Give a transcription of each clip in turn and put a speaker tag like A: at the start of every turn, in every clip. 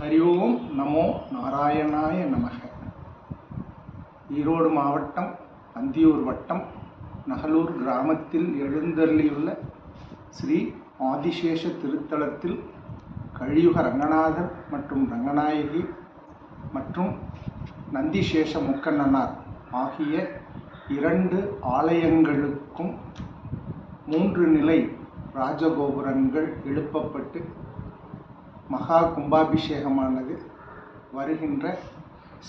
A: ஹரி ஓம் நமோ நாராயணாய நமக. ஈரோடு மாவட்டம் அந்தியூர் வட்டம் நகலூர் கிராமத்தில் எழுந்தருளியுள்ள ஸ்ரீ ஆதிசேஷ திருத்தலத்தில் கலியுக ரங்கநாதர் மற்றும் ரங்கநாயகி மற்றும் நந்திசேஷ முக்கண்ணனார் ஆகிய இரண்டு ஆலயங்களுக்கும் 3 நிலை ராஜகோபுரங்கள் எழுப்பப்பட்டு மகா கும்பாபிஷேகமானது வருகின்ற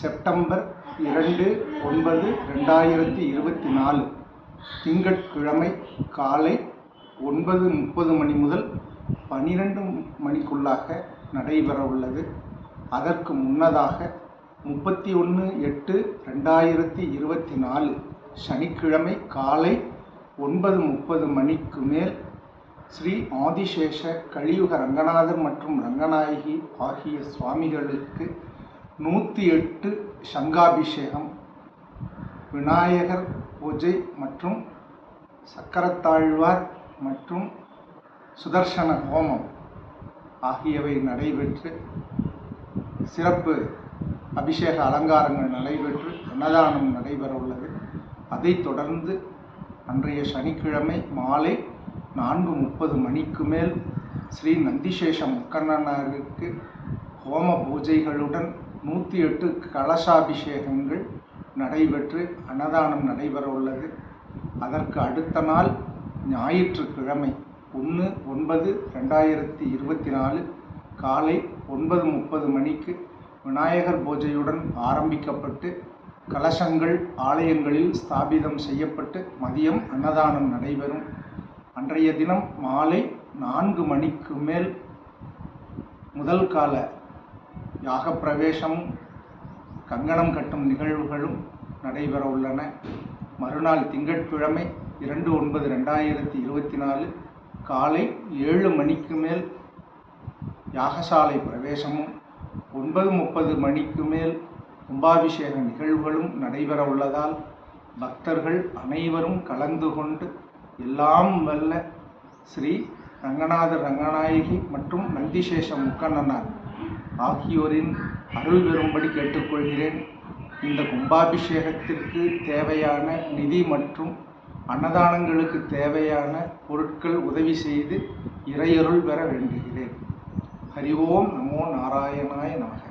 A: செப்டம்பர் 2/9/2024 திங்கட்கிழமை காலை 9:30 மணி முதல் 12 மணிக்குள்ளாக நடைபெற உள்ளது. அதற்கு முன்னதாக 31/8/2024 சனிக்கிழமை காலை 9:30 மணிக்கு மேல் ஸ்ரீ ஆதிசேஷ கலியுக ரங்கநாதர் மற்றும் ரங்கநாயகி ஆகிய சுவாமிகளுக்கு 108 சங்காபிஷேகம், விநாயகர் பூஜை மற்றும் சக்கரத்தாழ்வார் மற்றும் சுதர்சன ஹோமம் ஆகியவை நடைபெற்று சிறப்பு அபிஷேக அலங்காரங்கள் நடைபெற்று அன்னதானம் நடைபெற உள்ளது. அதைத் தொடர்ந்து அன்றைய சனிக்கிழமை மாலை 4:30 மணிக்கு மேல் ஸ்ரீ நந்திசேஷ முக்கண்ணனாருக்கு ஹோம பூஜைகளுடன் 108 கலசாபிஷேகங்கள் நடைபெற்று அன்னதானம் நடைபெற உள்ளது. அதற்கு அடுத்த நாள் ஞாயிற்றுக்கிழமை 1/9/2024 காலை 9:30 மணிக்கு விநாயகர் பூஜையுடன் ஆரம்பிக்கப்பட்டு கலசங்கள் ஆலயங்களில் ஸ்தாபிதம் செய்யப்பட்டு மதியம் அன்னதானம் நடைபெறும். அன்றைய தினம் மாலை 4 மணிக்கு மேல் முதல் கால யாக பிரவேசமும் கங்கணம் கட்டும் நிகழ்வுகளும் நடைபெற உள்ளன. மறுநாள் திங்கட்கிழமை 2/9/2024 காலை 7 மணிக்கு மேல் யாகசாலை பிரவேசமும் 9:30 மணிக்கு மேல் கும்பாபிஷேக நிகழ்வுகளும் நடைபெற உள்ளதால் பக்தர்கள் அனைவரும் கலந்து கொண்டு எல்லாம் வல்ல ஸ்ரீ ரங்கநாதர் ரங்கநாயகி மற்றும் நந்திசேஷ முக்கண்ணனார் ஆகியோரின் அருள் பெறும்படி கேட்டுக்கொள்கிறேன். இந்த கும்பாபிஷேகத்திற்கு தேவையான நிதி மற்றும் அன்னதானங்களுக்கு தேவையான பொருட்கள் உதவி செய்து இறையருள் பெற வேண்டுகிறேன். ஹரி ஓம் நமோ நாராயணாய நமக.